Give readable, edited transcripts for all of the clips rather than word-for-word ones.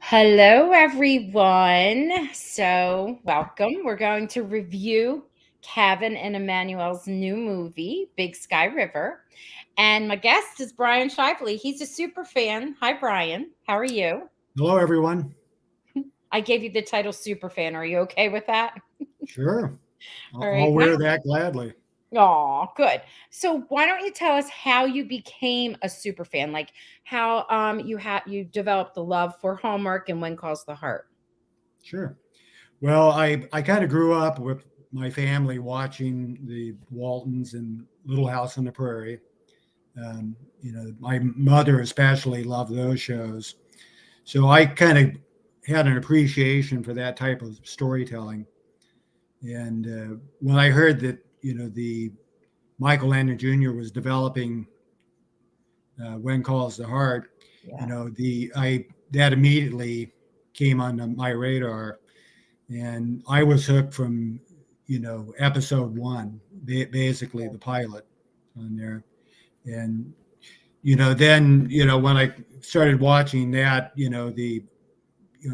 Hello, everyone. So, welcome. We're going to review Kavan and Emmanuelle's new movie, Big Sky River. And my guest is Brian Shively. He's a super fan. Hi, Brian. How are you? Hello, everyone. I gave you the title super fan. Are you okay with that? Sure, I'll, All right. I'll wear that gladly. Oh, good. So why don't you tell us how you became a super fan? Like how you developed the love for Hallmark and When Calls the Heart. Sure. Well, I kind of grew up with my family watching the Waltons and Little House on the Prairie. My mother especially loved those shows, so I kind of had an appreciation for that type of storytelling. And when I heard that the Michael Landon Jr. was developing When Calls the Heart, Yeah. the I that immediately came on my radar, and I was hooked from episode one, basically the pilot on there, and then when I started watching that,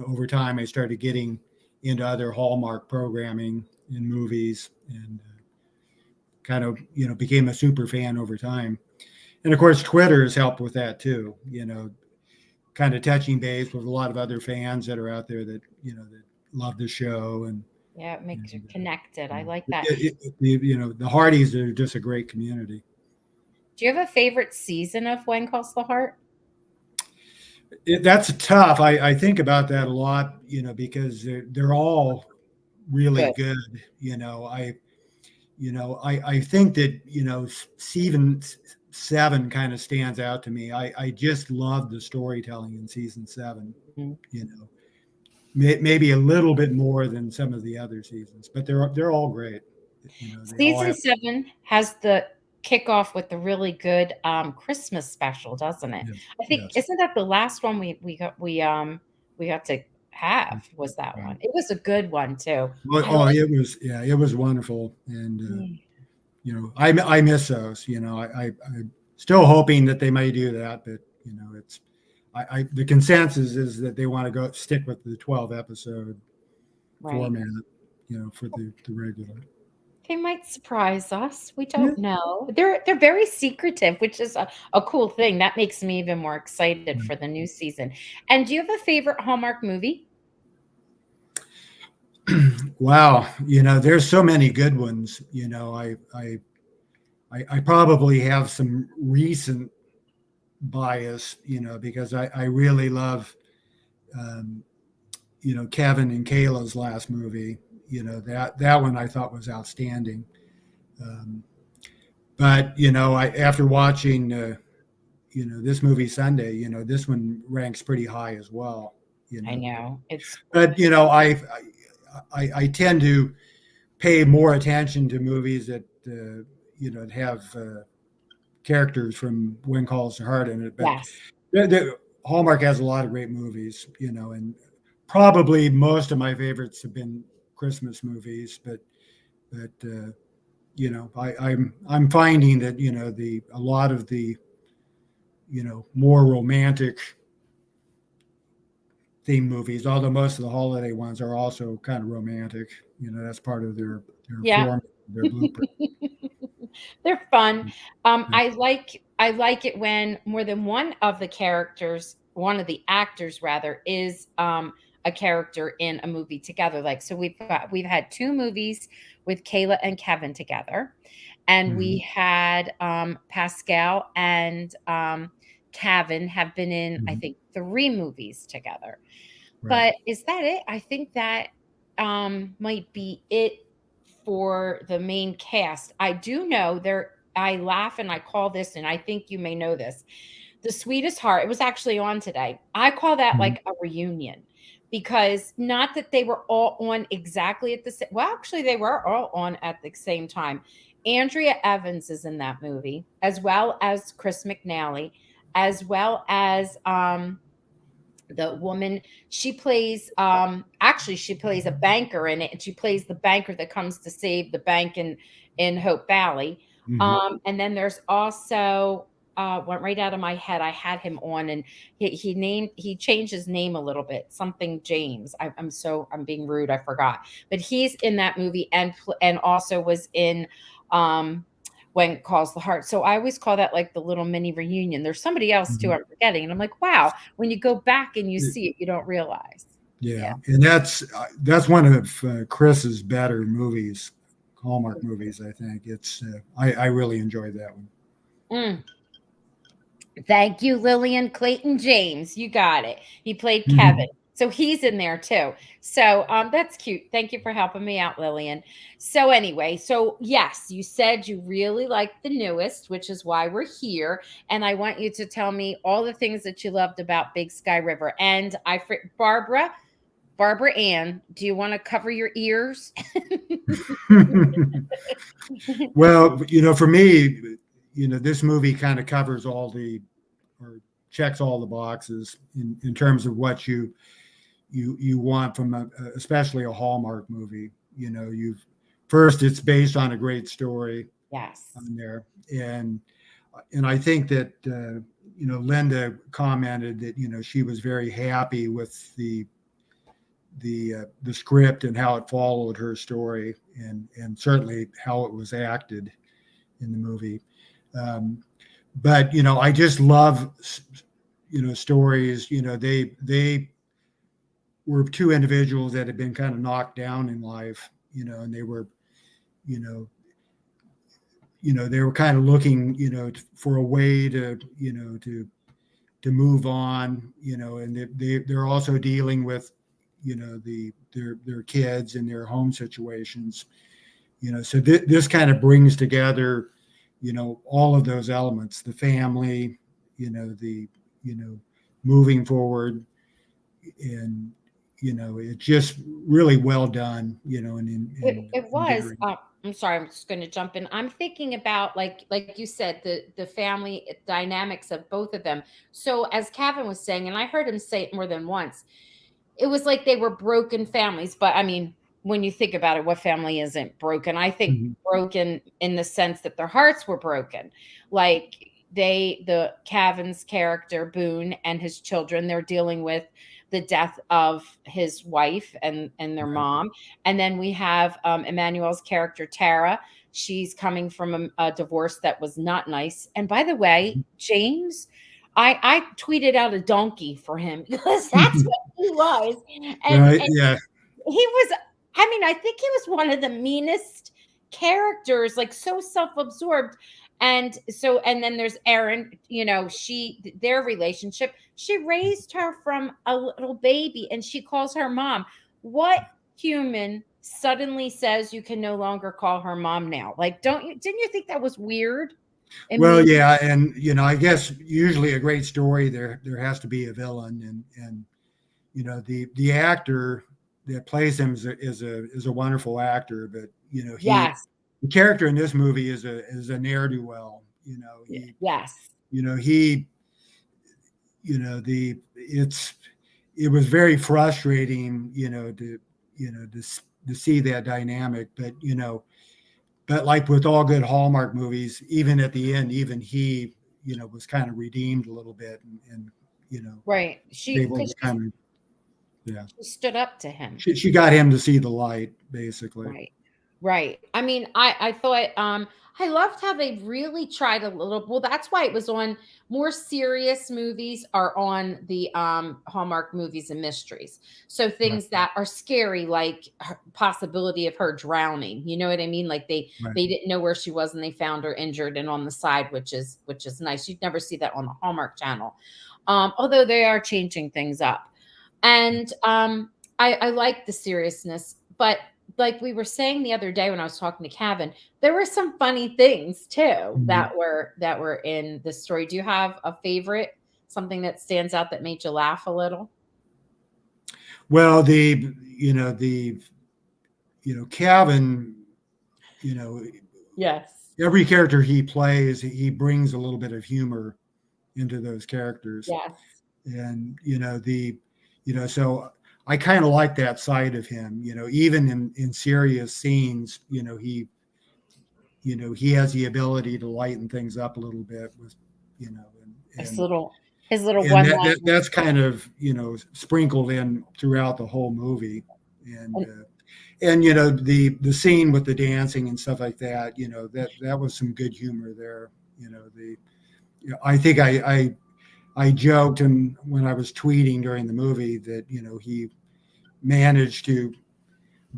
over time I started getting into other Hallmark programming and movies, and kind of became a super fan over time. And of course, Twitter has helped with that too. Kind of touching base with a lot of other fans that are out there that that love the show, Yeah, it makes you and connected. I like that. the Hardys are just a great community. Do you have a favorite season of When Calls the Heart? That's tough. I think about that a lot, because they're all really Good. good. I think that season seven kind of stands out to me. I just love the storytelling in season seven. Mhm. You know, maybe a little bit more than some of the other seasons, but they're all great. They all Season have. 7 has the kickoff with the really good Christmas special, doesn't it? Yes, I think yes. isn't that the last one we got to have was that Right. one. It was a good one too. Oh, I oh, like it was wonderful, and mm, I miss those. I'm still hoping that they may do that, but it's the consensus is that they want to go stick with the 12 episode right. format, for the regular. They might surprise us. We Yeah. don't know. They're very secretive, which is a cool thing. That makes me even more excited for the new season. And do you have a favorite Hallmark movie? Wow, there's so many good ones. I probably have some recent bias, because I really love, um, Kevin and Kayla's last movie. That one I thought was outstanding. Um, but I after watching this movie Sunday, this one ranks pretty high as well. I know. It's But I tend to pay more attention to movies that have characters from When Calls the Heart in it. But yes. Hallmark has a lot of great movies, and probably most of my favorites have been Christmas movies. But I'm finding that the a lot of the more romantic theme movies, although most of the holiday ones are also kind of romantic. That's part of their Yeah. form, their blueprint. They're fun. Yeah. I like it when more than one of the actors rather, is a character in a movie together. Like so we've had two movies with Kayla and Kevin together. And we Mhm. had Pascal and Kevin have been in, I Mhm. think, three movies together. Right. But is that it? I think that might be it for the main cast. I do know there I laugh and I call this, and I think you may know this. The Sweetest Heart, it was actually on today. I call that Mhm. like a reunion because not that they were all on exactly at the same, well, actually they were all on at the same time. Andrea Evans is in that movie, as well as Chris McNally, as well as the woman she plays, actually she plays a banker in it, and she plays the banker that comes to save the bank in Hope Valley. Mhm. And then there's also went right out of my head. I had him on, and he changed his name a little bit, something James. I'm being rude. I forgot, but he's in that movie, and also was in When Calls the Heart. So I always call that like the little mini reunion. There's somebody else too Mhm. I'm forgetting, and I'm like, wow. When you go back and you see it, you don't realize. Yeah, Yeah. and that's one of Chris's better movies, Hallmark movies. I think it's I really enjoyed that one. Mm. Thank you, Lillian Clayton James. You got it. He played Kevin. Mhm. So he's in there too. So that's cute. Thank you for helping me out, Lillian. So anyway, so yes, you said you really like the newest, which is why we're here. And I want you to tell me all the things that you loved about Big Sky River. And Barbara Ann, do you want to cover your ears? Well, for me, this movie kind of covers all the or checks all the boxes in terms of what you want from especially a Hallmark movie. You've first it's based on a great story Yes. on there, and I think that Linda commented that she was very happy with the script and how it followed her story, and certainly how it was acted in the movie. Um, but I just love stories. They were two individuals that had been kind of knocked down in life, and they were you know they were kind of looking for a way to move on, and they're also dealing with their kids and their home situations, so this kind of brings together all of those elements, the family, the moving forward, and it's just really well done, It and was. very. I'm sorry. I'm just going to jump in. I'm thinking about like you said, the family dynamics of both of them. So as Kevin was saying, and I heard him say it more than once, it was like they were broken families. But I mean, when you think about it, what family isn't broken? I think Mhm. broken in the sense that their hearts were broken. Like the Cavan's character Boone and his children, they're dealing with the death of his wife and their Right. mom. And then we have Emmanuelle's character Tara. She's coming from a divorce that was not nice. And by the way, James, I tweeted out a donkey for him because that's what he was. Right. And Yeah. he was, I mean, I think he was one of the meanest characters, like so self-absorbed. And then there's Erin, their relationship, she raised her from a little baby and she calls her mom. What human suddenly says you can no longer call her mom now? Like, didn't you think that was weird? Well, Immediately. yeah, and I guess usually a great story there has to be a villain, and the actor that plays him is a wonderful actor, but Yes. the character in this movie is a ne'er do well. Yes. He the it was very frustrating, to see that dynamic, but like with all good Hallmark movies, even at the end, even he, was kind of redeemed a little bit, and Right. was She able because to kind of, yeah, she stood up to him. she got him to see the light, basically. Right. Right. I mean, I thought I loved how they really tried a little, well, that's why it was on more serious movies are on the Hallmark movies and mysteries. So Right, things that are scary, like possibility of her drowning. You know what I mean? Like right. they didn't know where she was and they found her injured and on the side, which is nice. You'd never see that on the Hallmark channel. Although they are changing things up. And I like the seriousness, but like we were saying the other day when I was talking to Kevin, there were some funny things too Mhm. that were in the story. Do you have a favorite, something that stands out that made you laugh a little? Well, the Kavan, you know, Yes. every character he plays, he brings a little bit of humor into those characters, Yes. and so I kind of like that side of him, even in serious scenes, he has the ability to lighten things up a little bit with you know, His and little his little and one that's line. kind of, you know, sprinkled in throughout the whole movie. And And you know, the scene with the dancing and stuff like that, you know, that was some good humor there. You know, you know, I think I joked, and when I was tweeting during the movie, that, you know, he managed to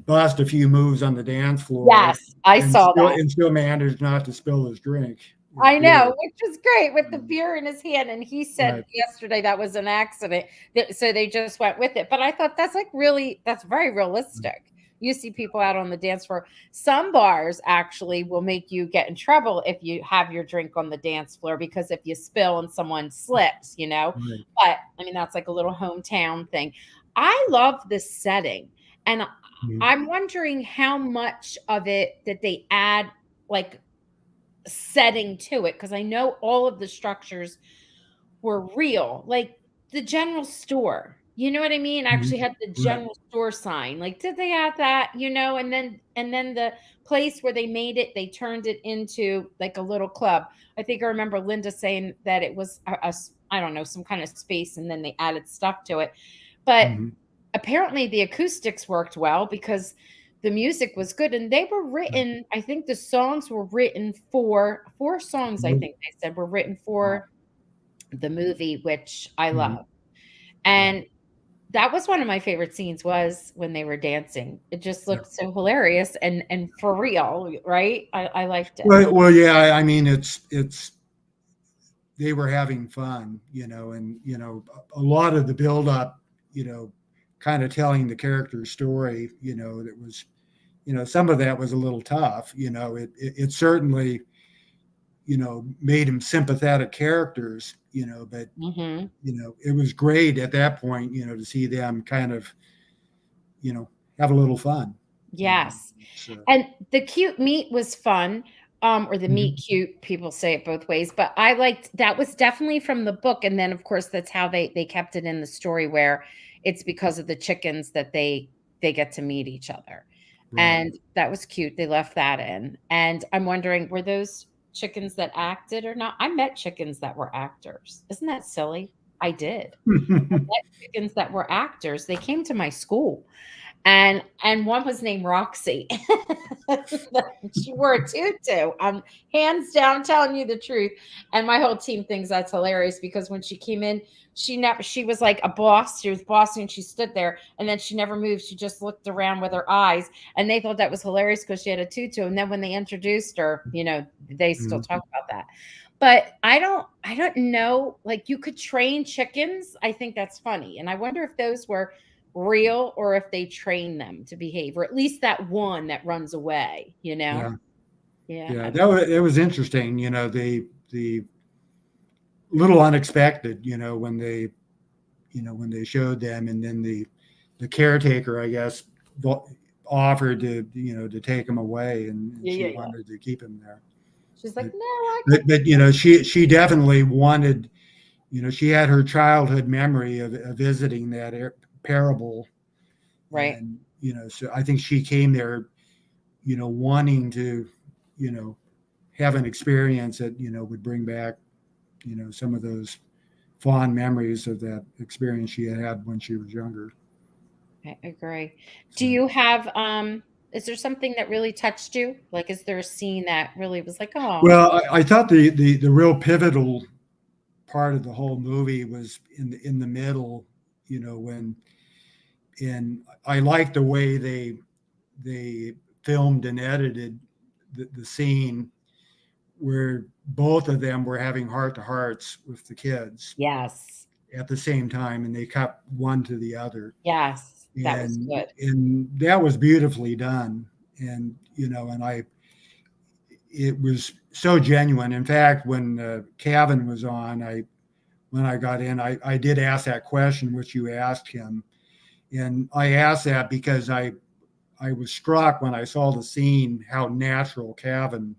bust a few moves on the dance floor yes, I saw that. and still managed not to spill his drink, his I know, beer. which was great with the beer in his hand, and he said Right. yesterday that was an accident, so they just went with it, but I thought that's, like, really that's very realistic. You see people out on the dance floor. Some bars actually will make you get in trouble if you have your drink on the dance floor, because if you spill and someone slips, you know? Right. But, I mean, that's like a little hometown thing. I love the setting, and Mhm. I'm wondering how much of it that they add, like, setting to it, because I know all of the structures were real, like the general store. You know what I mean? Mhm. Actually had the Right. general store sign. Like, did they add that? You know, and then the place where they made it, they turned it into like a little club. I think I remember Linda saying that it was I don't know, some kind of space, and then they added stuff to it. But Mhm. apparently the acoustics worked well, because the music was good, and they were Right. written, I think the songs were written for 4 songs, I think they said, were written Wow. for the movie, which I Mhm. love. Yeah. And that was one of my favorite scenes, was when they were dancing. It just Yeah. looked so hilarious and for real, right? I liked it. Well, yeah. I mean, it's they were having fun, you know, and you know, a lot of the build up, you know, kind of telling the character's story, you know, that was, you know, some of that was a little tough, you know. It certainly, you know, made them sympathetic characters, you know, but Mhm. you know, it was great at that point, you know, to see them kind of, you know, have a little fun, you know. Yes. So, And the cute meat was fun, or the meat mhm. cute, people say it both ways, but I liked that was definitely from the book, and then, of course, that's how they kept it in the story, where it's because of the chickens that they get to meet each other, Right. and that was cute, they left that in, and I'm wondering, were those chickens that acted or not? I met chickens that were actors. Isn't that silly? I did. I met chickens that were actors, they came to my school. And one was named Roxy. She wore a tutu. I'm hands down telling you the truth. And my whole team thinks that's hilarious, because when she came in, she was like a boss. She was bossy, and she stood there, and then she never moved. She just looked around with her eyes, and they thought that was hilarious because she had a tutu. And then when they introduced her, they still Mhm. talk about that. But I don't know. Like, you could train chickens. I think that's funny. And I wonder if those were real, or if they train them to behave, or at least that one that runs away, you know? Yeah. Yeah, Yeah. I don't It was interesting, you know, the little unexpected, you know, when they, you know, when they showed them, and then the caretaker, I guess, offered to, you know, to take him away, and yeah, she yeah, yeah. wanted to keep him there. She's like, But, "No, I can." but you know, she definitely wanted, you know, she had her childhood memory of visiting that parable, Right. and you know, so I think she came there, you know, wanting to, you know, have an experience that, you know, would bring back, you know, some of those fond memories of that experience she had had when she was younger. I agree. Do So, you have, is there something that really touched you? Like, is there a scene that really was like, "Oh." well, I thought the real pivotal part of the whole movie was in the middle, you know, when, and I liked the way they filmed and edited the scene where both of them were having heart to hearts with the kids Yes. at the same time, and they cut one to the other, Yes, that was and good. that was beautifully done, and you know, and it was so genuine. In fact, when Kavan was on, when I got in, I did ask that question which you asked him, and I asked that because I was struck when I saw the scene how natural Kavan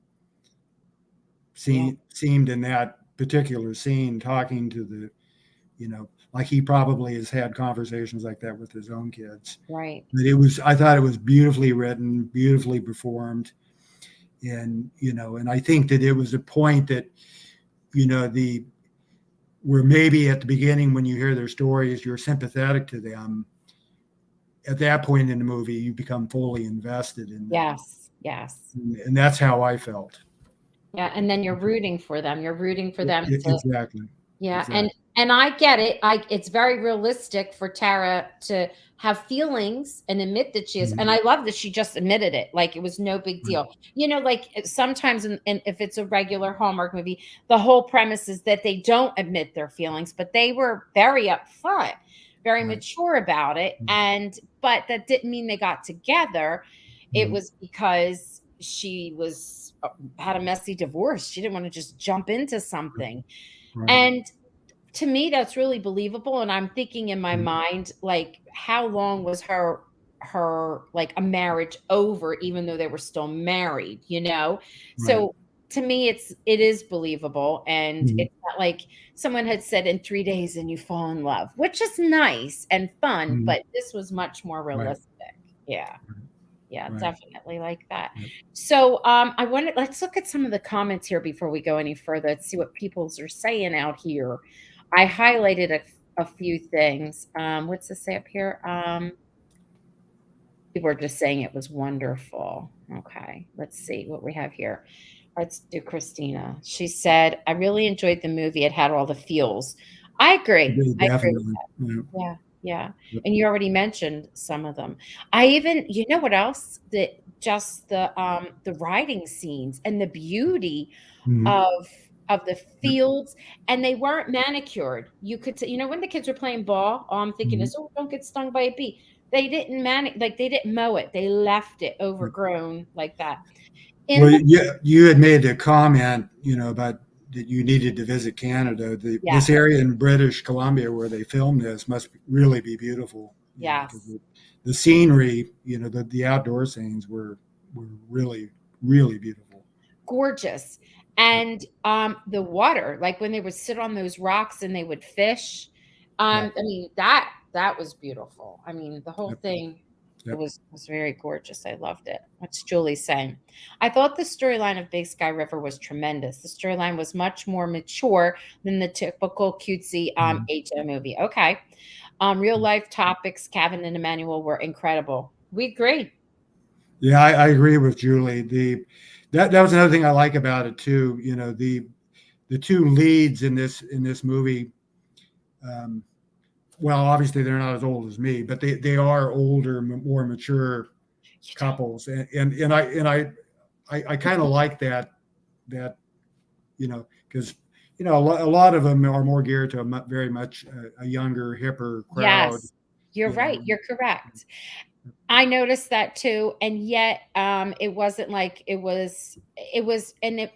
Yeah, seemed in that particular scene, talking to the, you know, like he probably has had conversations like that with his own kids. right. But I thought it was beautifully written, beautifully performed, and you know, and I think that it was a point that, you know, where maybe at the beginning when you hear their stories, you're sympathetic to them. At that point in the movie, you become fully invested in them, Yes, yes. and that's how I felt. Yeah, and then you're rooting for them. You're rooting for them to Exactly, yeah, exactly. and I get it. It's very realistic for Tara to have feelings and admit that she is. Mhm. And I love that she just admitted it. Like it was no big Right, deal. Like sometimes if it's a regular Hallmark movie, the whole premise is that they don't admit their feelings, but they were very upfront, very right. mature about it. Mhm. But that didn't mean they got together. It Mhm. was because she was had a messy divorce. She didn't want to just jump into something. Right. And to me, that's really believable. And I'm thinking in my Mhm. mind, like, how long was her like a marriage over, even though they were still married, you know? Right. So to me, it is believable. And Mhm. it's not like someone had said in 3 days and you fall in love, which is nice and fun, Mhm. but this was much more Right. realistic. Yeah. Yeah, Right. definitely like that. Yep. So, I wanted let's look at some of the comments here before we go any further. Let's see what people's are saying out here. I highlighted a few things. What's this say up here? People are just saying it was wonderful. Okay, let's see what we have here. Let's do Christina. She said, "I really enjoyed the movie. It had all the feels." I agree. I agree. Definitely. Yeah. Yeah, yeah, Yep. and you already mentioned some of them. I even you know what else? That just the riding scenes and the beauty Mhm. of the Yep. fields, and they weren't manicured. You could t when the kids were playing ball, all I'm thinking Mhm. is, "Oh, don't get stung by a bee." They didn't like, they didn't mow it. They left it Yep. overgrown like that. Well, In the you had made a comment, about that you needed to visit Canada. This Yes, area in British Columbia where they filmed this must really be beautiful, because yes. the scenery, the outdoor scenes were really, really beautiful. Gorgeous. Yep. And, the water, like, when they would sit on those rocks and they would fish, Yeah. I mean, that was beautiful. I mean, the whole Yep. thing, it Yep. was very gorgeous. I loved it. What's Julie saying? "I thought the storyline of Big Sky River was tremendous. The storyline was much more mature than the typical cutesy, Mhm. HO movie." Okay. Real Yeah. life topics, Kavan and Emmanuelle were incredible. We agree. Yeah, I agree with Julie. That was another thing I like about it too. The two leads in this movie. Um, well, obviously they're not as old as me, but they are older, more mature You don't couples, and I kind of like that because a lot of them are more geared to very much a younger, hipper crowd. Yes, you're You know, right, you're correct. I noticed that too, and yet, it wasn't like it was and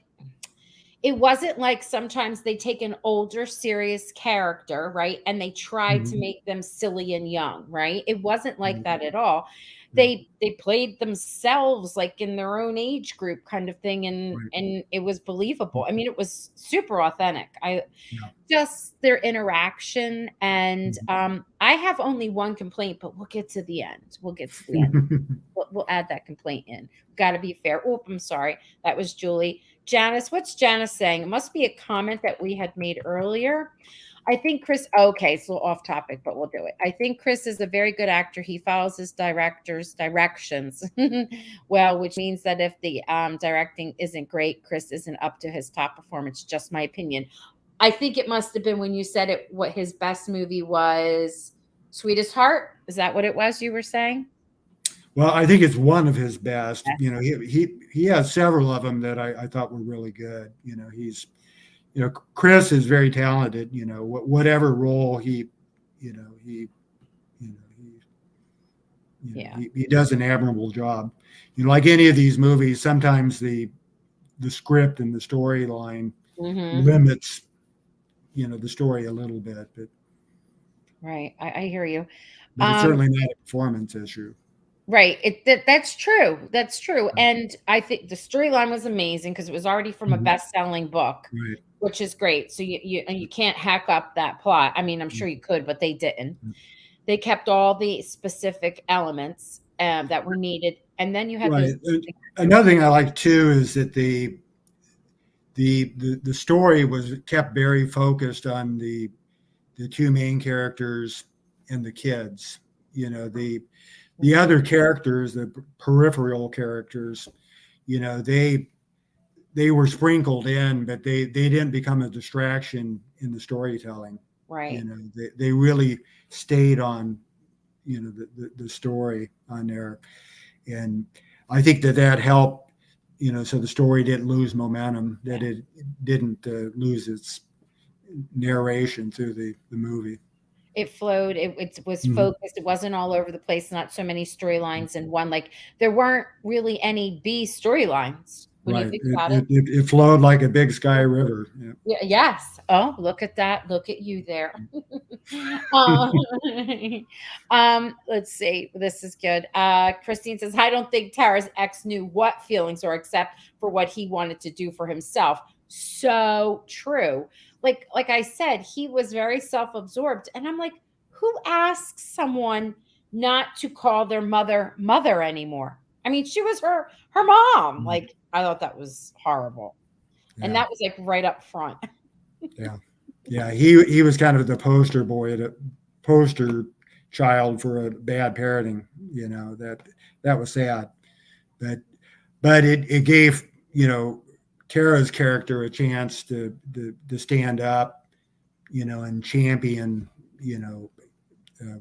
it wasn't like sometimes they take an older serious character, right, and they try to Mhm. make them silly and young, right? It wasn't like Right. that at all. Yeah. They played themselves, like, in their own age group kind of thing, Right. and it was believable. I mean, it was super authentic. I Yeah. just their interaction, and, Mhm. I have only one complaint, but we'll get to the end. We'll get to the end. We'll add that complaint in. Gotta be fair. Oop, I'm sorry. That was Julie. Janice, what's Janice saying? It must be a comment that we had made earlier. I think Chris, okay, it's a little off topic, but we'll do it. I think Chris is a very good actor. He follows his director's directions well, which means that if the directing isn't great, Chris isn't up to his top performance. Just my opinion. I think it must have been when you said it, what his best movie was. Sweetest Heart. Is that what it was you were saying? Well, I think it's one of his best. Yes. He has several of them that I thought were really good. Chris is very talented. Whatever role you know, he, you know, Yeah. he does an admirable job. Like any of these movies, sometimes the script and the storyline Mhm. limits, the story a little bit, Right. I hear you. but it's Um, certainly not a performance issue. right. That's true. That's true. Right. And I think the storyline was amazing because it was already from a Mhm. best-selling book, Right. which is great. So you can't hack up that plot. I mean, I'm sure you could, but they didn't. They kept all the specific elements that were needed, and then you had Right. those. And another thing I like too is that the story was kept very focused on the two main characters and the kids. The other characters, the peripheral characters, you know, they were sprinkled in, but they didn't become a distraction in the storytelling. Right. They really stayed on, the story on there. And I think that helped, so the story didn't lose momentum, that it didn't lose its narration through the movie. It flowed. It was Mhm. focused. It wasn't all over the place. Not so many storylines in one. Like there weren't really any B storylines when you Right. think It, about it. it, it, it flowed like a big sky river. Yeah. Yeah, yes. Oh, look at that. Look at you there. um, let's see. This is good. Christine says, I don't think Tara's ex knew what feelings or except for what he wanted to do for himself. So true. Like I said, he was very self-absorbed. And I'm like, who asks someone not to call their mother anymore? I mean, she was her mom. Mm. Like, I thought that was horrible. And Yeah. that was like right up front. Yeah. Yeah. He was kind of the poster boy, the poster child for a bad parenting, that was sad. But it gave, Tara's character a chance to stand up, and champion,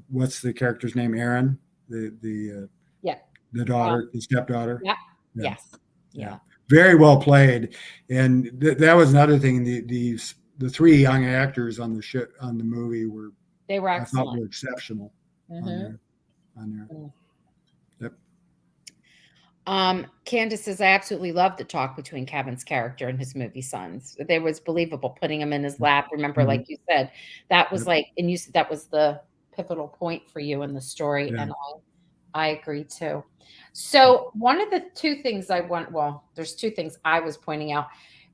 what's the character's name? Aaron, Yeah. the Um, daughter, the stepdaughter. yeah. Yeah. Yes. Yeah. Yeah. Very well played. And that was another thing. The three young actors on the movie They were I thought excellent. were exceptional on Mhm. there. On there. Mm. Yep. Candace says, I absolutely love the talk between Kevin's character and his movie sons. There was believable putting him in his lap. Remember, Mhm. like you said, that was Yep. like, and you said that was the pivotal point for you in the story. Yeah. And I agree too. So one of the two things I want, well, there's two things I was pointing out.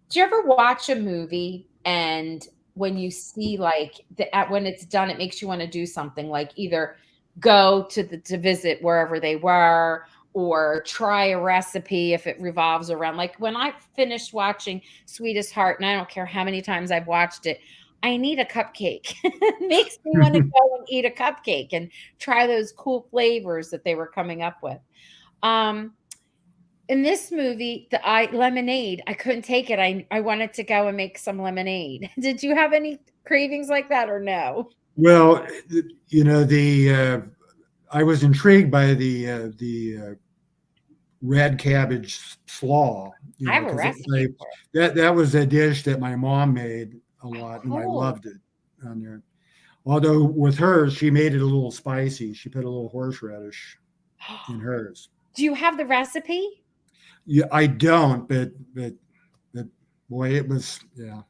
Do you ever watch a movie and when you see like when it's done, it makes you want to do something like either go to visit wherever they were or try a recipe if it revolves around like when I finished watching Sweetest Heart, and I don't care how many times I've watched it, I need a cupcake. It makes me want to go and eat a cupcake and try those cool flavors that they were coming up with. Um, in this movie, the I lemonade, I couldn't take it. I wanted to go and make some lemonade. Did you have any cravings like that or no? Well, the I was intrigued by the red cabbage slaw, I have a because recipe for it. that was a dish that my mom made a Oh, lot, and I cool. loved it on there. Although with hers, she made it a little spicy. She put a little horseradish in hers. Do you have the recipe? Yeah, I don't, but boy, it was, yeah.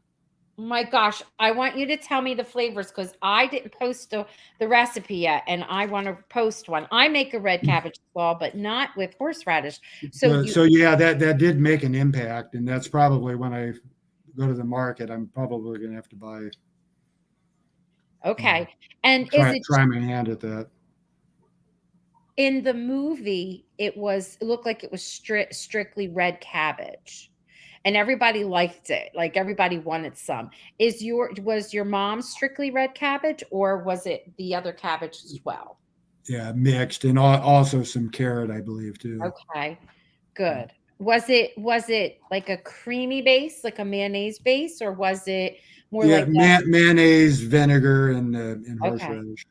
Oh my gosh, I want you to tell me the flavors because I didn't post the recipe yet, and I want to post one. I make a red cabbage slaw, but not with horseradish. So you So yeah, that did make an impact, and that's probably when I go to the market, I'm probably going to have to buy, you know, okay? And is try it try my hand at that. in the movie? It looked like it was strictly red cabbage. And everybody liked it. Like everybody wanted some. Was your mom strictly red cabbage or was it the other cabbage as well? Yeah, mixed, and also some carrot, I believe, too. Okay, good. Was it like a creamy base, like a mayonnaise base, or was it more Yeah, like that? mayonnaise, vinegar, and Okay. horseradish.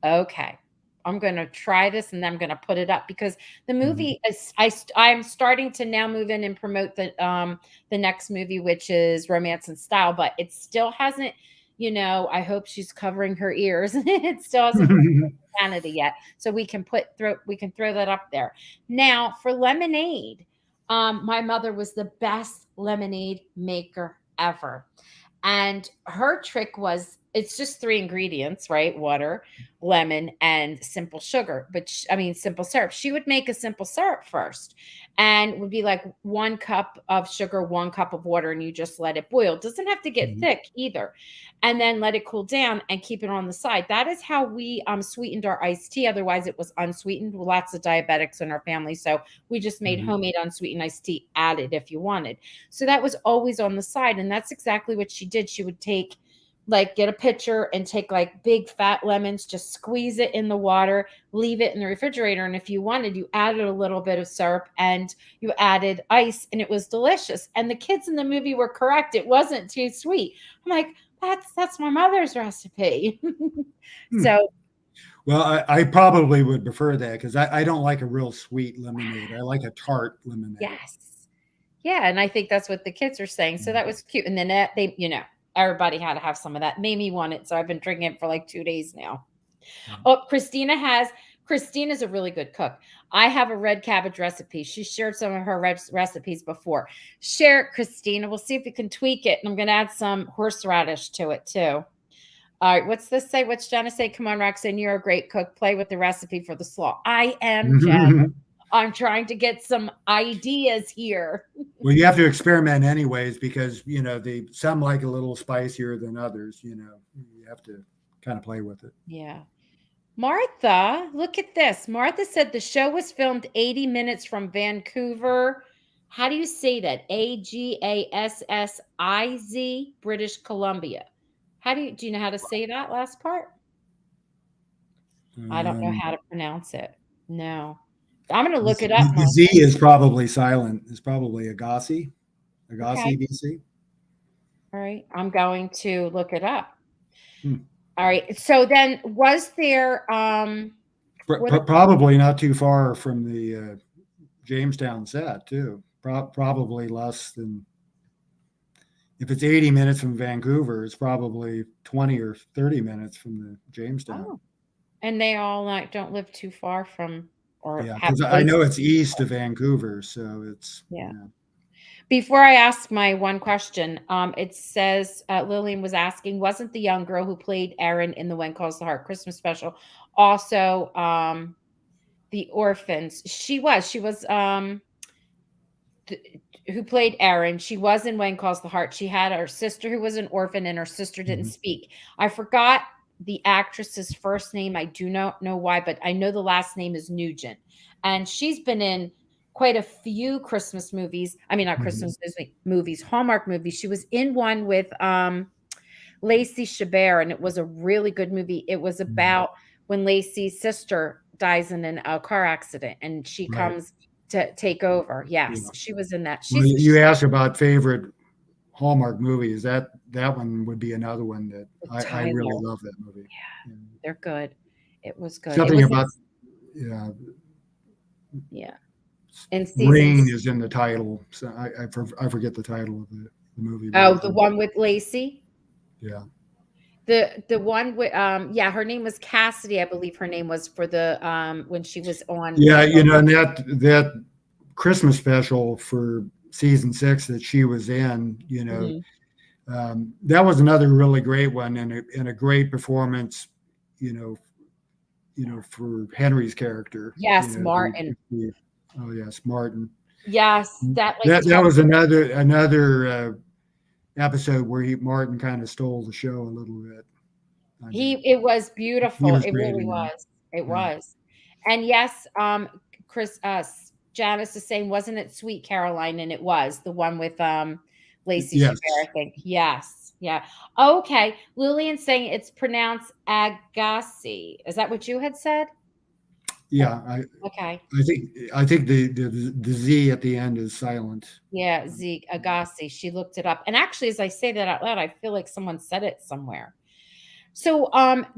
Okay. I'm gonna try this and then I'm gonna put it up because the Mhm. movie is I'm starting to now move in and promote the next movie, which is Romance and Style, but it still hasn't, I hope she's covering her ears. It still hasn't been Canada yet. So we can throw that up there. Now for lemonade, my mother was the best lemonade maker ever. And her trick was it's just three ingredients, right? Water, lemon, and simple sugar. But I mean, simple syrup. She would make a simple syrup first, and it would be like 1 cup of sugar, 1 cup of water, and you just let it boil. It doesn't have to get Mhm. thick either, and then let it cool down and keep it on the side. That is how we sweetened our iced tea. Otherwise, it was unsweetened. Lots of diabetics in our family, so we just made Mhm. homemade unsweetened iced tea added if you wanted. So that was always on the side, and that's exactly what she did. She would take like get a pitcher and take like big fat lemons, just squeeze it in the water, leave it in the refrigerator. And if you wanted, you added a little bit of syrup and you added ice, and it was delicious. And the kids in the movie were correct. It wasn't too sweet. I'm like, that's my mother's recipe. Hmm. So Well, I probably would prefer that because I don't like a real sweet lemonade. I like a tart lemonade. yes. Yeah, and I think that's what the kids are saying. So that was cute. And then they, everybody had to have some of that. Made me want it. So I've been drinking it for like 2 days now. Yeah. Oh, Christina's a really good cook. I have a red cabbage recipe. She shared some of her recipes before. Share it, Christina. We'll see if we can tweak it. And I'm going to add some horseradish to it too. All right. What's this say? What's Jenna say? Come on, Roxanne. You're a great cook. Play with the recipe for the slaw. I am, Jen. I'm trying to get some ideas here. Well, you have to experiment anyways because some like a little spicier than others. You have to kind of play with it. Yeah. Martha, look at this. Martha said the show was filmed 80 minutes from Vancouver. How do you say that? Agissiz, British Columbia. Do you know how to say that last part? I don't know Um, how to pronounce it. No. I'm going to look it up, the Martha. Z is probably silent. It's probably Agassi, Okay. BC. All right. I'm going to look it up. Hmm. All right. So then was there what Probably not too far from the Jamestown set too. Probably less than if it's 80 minutes from Vancouver, it's probably 20 or 30 minutes from the Jamestown. oh, and they all like don't live too far from or Yeah, have because I know places. it's east of Vancouver, so it's Yeah. yeah. Before I ask my one question, it says Lillian was asking, wasn't the young girl who played Erin in the When Calls the Heart Christmas special also the orphans? She was who played Erin. She was in When Calls the Heart. She had her sister who was an orphan, and her sister didn't Mhm. speak. I forgot the actress's first name. I do not know why, but I know the last name is Nugent, and she's been in quite a few Christmas movies. I mean, not Mhm. Christmas movies, Hallmark movies. She was in one with Lacey Chabert, and it was a really good movie. It was Mhm. about when Lacey's sister dies in a car accident, and she Right. comes to take over. Yes, Yeah. she was in that. Well, She's you asked about favorite Hallmark movies. That one would be another one that with I really Tyler. love that movie. Yeah. They're good. It was good. It Something was in, about yeah, yeah, in rain seasons. is in the title. So I forget the title of the movie, but Oh, the one with Lacey. yeah. The one with yeah, her name was Cassidy, I believe her name was for the when she was on Yeah, When Calls. and that Christmas special for season 6 that she was in, Mhm. that was another really great one and a great performance, you know, for Henry's character, Yes, Martin. oh yes, Martin. Yes, that like That touched. was another episode where Martin kind of stole the show a little bit. I think It was he beautiful. was It great really in that. was. It Yeah. was. And yes, Chris Janice is saying, wasn't it Sweet Caroline? And it was the one with Lacey Yes. Chabert, I think. Yes. Yeah. Okay. Lillian's saying it's pronounced Agassi. Is that what you had said? Yeah. Okay. I think the Z at the end is silent. Yeah, Zeke Agassi. She looked it up. And actually, as I say that out loud, I feel like someone said it somewhere. So,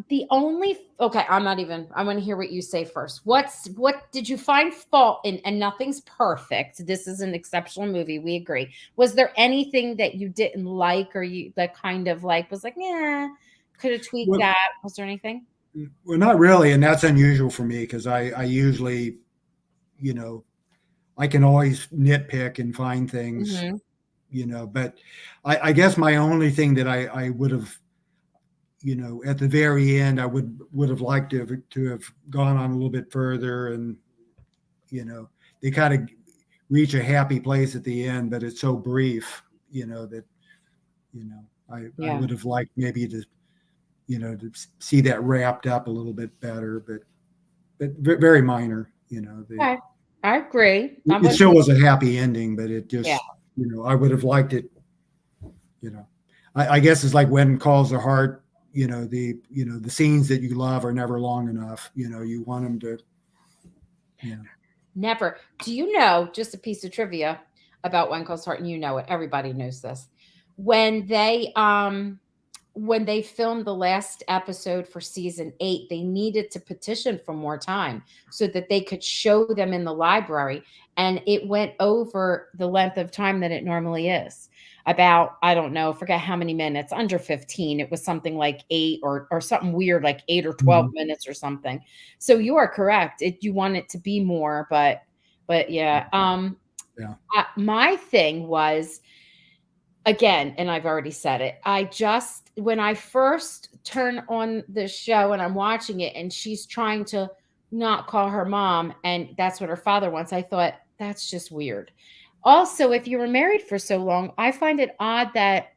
the only okay, I want to hear what you say first. What did you find fault in? And nothing's perfect. This is an exceptional movie. We agree. Was there anything that you didn't like, or you that kind of like was like, yeah, could have tweaked Well, that? Was there anything? well, not really, and that's unusual for me because I usually, you know, I can always nitpick and find things, Hmm. but I guess my only thing that I would have, at the very end, I would have liked to have gone on a little bit further, and they kind of reach a happy place at the end, but it's so brief, that I Yeah. would have liked maybe to see that wrapped up a little bit better, but very minor. Okay. I agree. I'm It with still you. was a happy ending, but it Yeah. just I would have liked it. You know, I guess it's like when calls are hard. The scenes that you love are never long enough. You want them to. You know, Never. Do you know just a piece of trivia about When Calls Heart? And you know it. Everybody knows this. When they when they filmed the last episode for season 8, they needed to petition for more time so that they could show them in the library. And it went over the length of time that it normally is. About, I don't know, forget how many minutes, under 15. It was something like 8 or something weird, like 8 or 12 mhm. minutes or something. So you are correct. You want it to be more, but yeah. Yeah. My thing was, again, and I've already said it, I just, when I first turn on the show and I'm watching it and she's trying to not call her mom and that's what her father wants, I thought that's just weird. Also, if you were married for so long, I find it odd that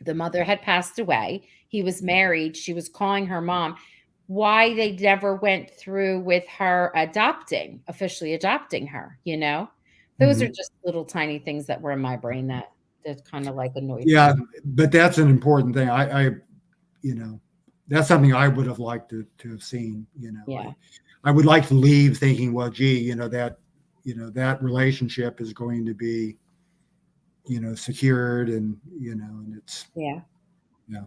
the mother had passed away, he was married, she was calling her mom. Why they never went through with her officially adopting her. Those are Mhm. just little tiny things that were in my brain that kind of like annoyed me. Yeah, but that's an important thing. You know, that's something I would have liked to have seen. Yeah. I would like to leave thinking, well, gee, that relationship is going to be, secured, and it's, Yeah. yeah.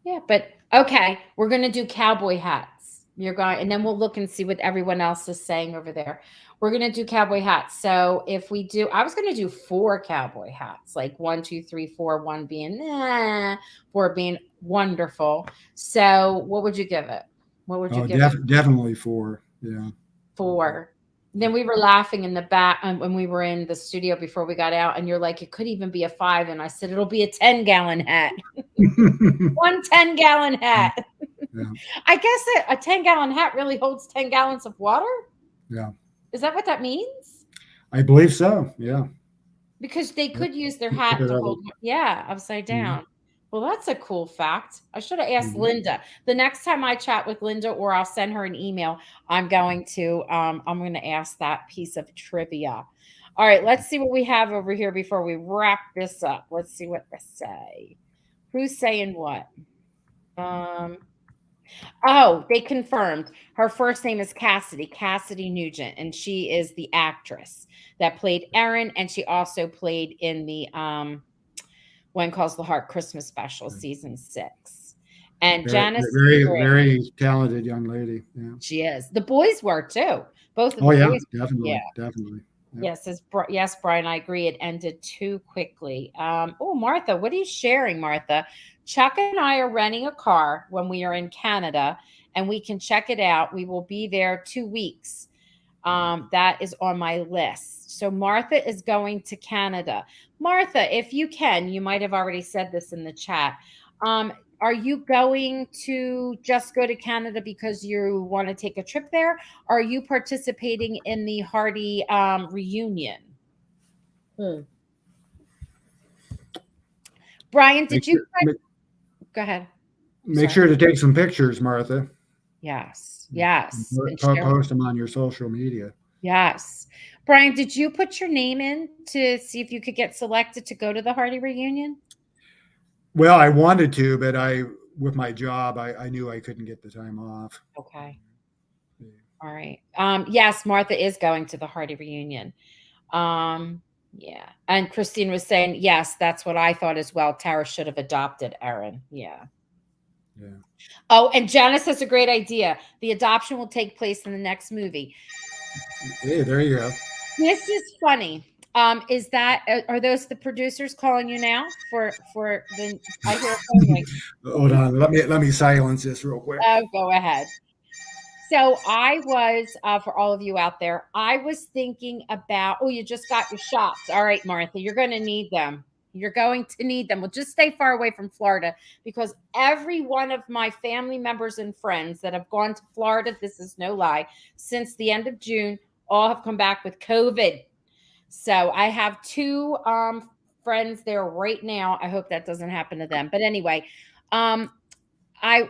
Yeah, but okay, we're gonna do cowboy hats. You're going, and then we'll look and see what everyone else is saying over there. We're gonna do cowboy hats. So if we do, I was gonna do 4 cowboy hats, like 1, 2, 3, 4, 1 being 4 being wonderful. So what would you give it? What would you Oh, give it? definitely for, yeah. 4. Then we were laughing in the back when we were in the studio before we got out, and you're like, it could even be a 5, and I said it'll be a 10-gallon hat. One 10-gallon hat. Yeah, I guess a 10-gallon hat really holds 10 gallons of water? yeah. Is that what that means? I believe so. Yeah. Because they Yep. could use their Look hat at to that. hold, yeah, upside Mhm, down. Well, that's a cool fact. I should have asked mhm. Linda. The next time I chat with Linda or I'll send her an email, I'm going to ask that piece of trivia. All right, let's see what we have over here before we wrap this up. Let's see what they say. Who's saying what? Um Oh, they confirmed. Her first name is Cassidy Nugent, and she is the actress that played Erin, and she also played in the When Calls the Heart Christmas special, season 6. And Very, Janice very, agreed. very talented young lady. Yeah. She is. The boys were too. Both of Oh the yeah, boys. Yeah. definitely, definitely. Yep. Yes, Brian, I agree. It ended too quickly. Oh, Martha, what are you sharing, Martha? Chuck and I are renting a car when we are in Canada, and we can check it out. We will be there 2 weeks. That is on my list. So Martha is going to Canada. Martha, if you can, you might have already said this in the chat. Um, are you going to just go to Canada because you want to take a trip there? Or are you participating in the Hardy reunion? Hmm. Brian, Make did you sure, make, go ahead? make Sorry. sure to take some pictures, Martha. Yes, And yes, and share. post them on your social media. Yes. Brian, did you put your name in to see if you could get selected to go to the Hardy reunion? Well, I wanted to, but with my job, I knew I couldn't get the time off. Okay. All right. Yes, Martha is going to the Hardy reunion. Um, yeah. And Christine was saying, yes, that's what I thought as well. Tara should have adopted Erin. Yeah. Yeah. Oh, and Janice has a great idea. The adoption will take place in the next movie. Hey, there you go. This is funny. Is that are those the producers calling you now for the? I hear a phone ring. Hold on. Let me silence this real quick. Oh, go ahead. So I was, for all of you out there, I was thinking about. Oh, you just got your shots. All right, Martha, you're going to need them. You're going to need them. Well, just stay far away from Florida because every one of my family members and friends that have gone to Florida, this is no lie, since the end of June, all have come back with COVID. So I have two friends there right now. I hope that doesn't happen to them. But anyway, um, I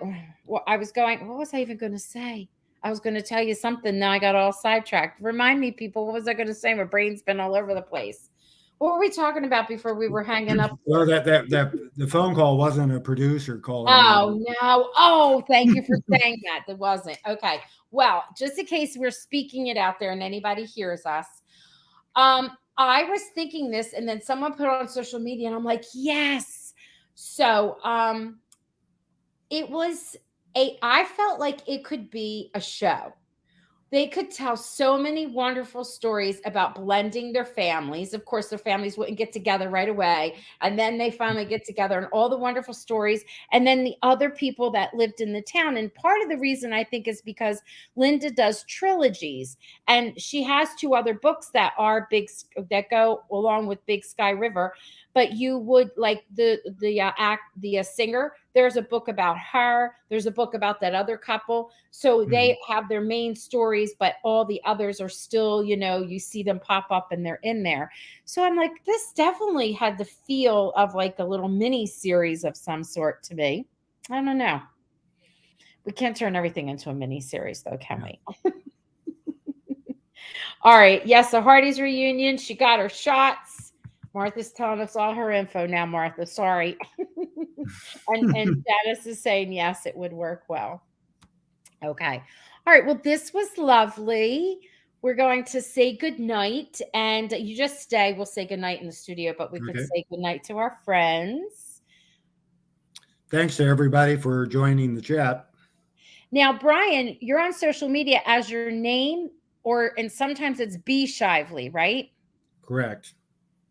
I was going. What was I even going to say? I was going to tell you something. Now I got all sidetracked. Remind me, people. What was I going to say? My brain's been all over the place. What were we talking about before we were hanging up? Well, that the phone call wasn't a producer calling you. Oh no! Oh, thank you for saying that. It wasn't okay. Well, just in case we're speaking it out there and anybody hears us, I was thinking this, and then someone put it on social media, and I'm like, yes. So, it was I felt like it could be a show. They could tell so many wonderful stories about blending their families. Of course, their families wouldn't get together right away. And then they finally get together and all the wonderful stories. And then the other people that lived in the town. And part of the reason I think is because Linda does trilogies and she has two other books that are that go along with Big Sky River. But you would like the singer. There's a book about her. There's a book about that other couple. So Mhm. they have their main stories, but all the others are still, you see them pop up and they're in there. So I'm like, this definitely had the feel of like a little mini series of some sort to me. I don't know. We can't turn everything into a mini series though, can Yeah. we? All right. Yes, the Hardy's reunion. She got her shots. Martha's telling us all her info now, Martha. Sorry. and Janice is saying yes, it would work well. Okay. All right. Well, this was lovely. We're going to say good night, and you just stay. We'll say good night in the studio, but we could Okay. say good night to our friends. Thanks to everybody for joining the chat. Now, Brian, you're on social media as your name, and sometimes it's B Shively, right? Correct.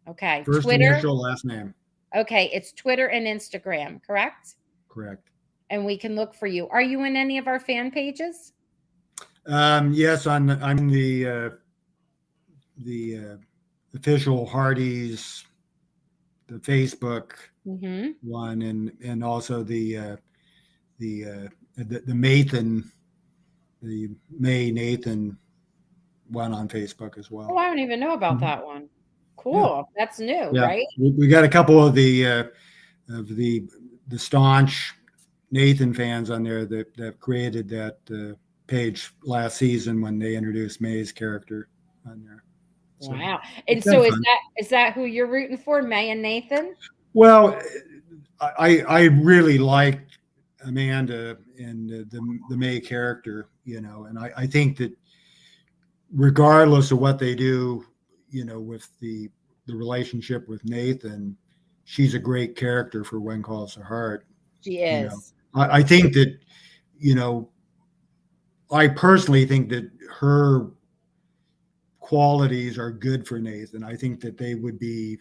Okay. First Twitter. initial, last name. Okay. It's Twitter and Instagram, correct? Correct. And we can look for you. Are you in any of our fan pages? Yes, I'm the official Hardee's, the Facebook Mm-hmm. one, and also the Nathan, the May Nathan one on Facebook as Oh, well. I don't even know about Mhm. that one. Yeah, Cool. That's new, yeah. right? We got a couple of of the staunch Nathan fans on there that created that page last season when they introduced May's character on there. So Wow. it's And been so fun. is that who you're rooting for, May and Nathan? Well, I really liked Amanda and the May character, and I think that regardless of what they do, with the relationship with Nathan, she's a great character for When Calls the Heart. She You know, is. I think that, you know, I personally think that her qualities are good for Nathan. I think that they would be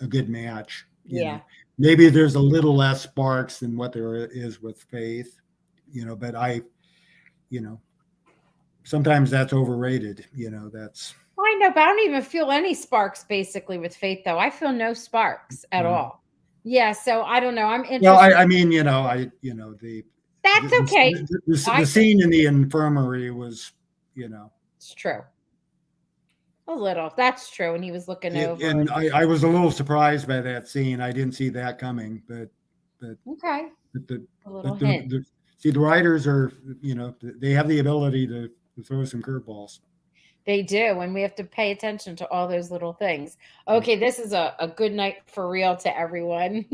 a good match. Yeah. Maybe there's a little less sparks than what there is with Faith, but you know, sometimes that's overrated. That's I know, but I don't even feel any sparks basically with Faith, though. I feel no sparks at uh, all. Yeah. So I don't know. I'm well, interested. I mean, That's okay. the I scene in the infirmary was, It's true. A little. That's true. And he was looking over. and I was a little surprised by that scene. I didn't see that coming, but Okay. but the A little but hint. see, the writers are, they have the ability to throw some curveballs. They do, and we have to pay attention to all those little things. Okay, this is a good night for real to everyone.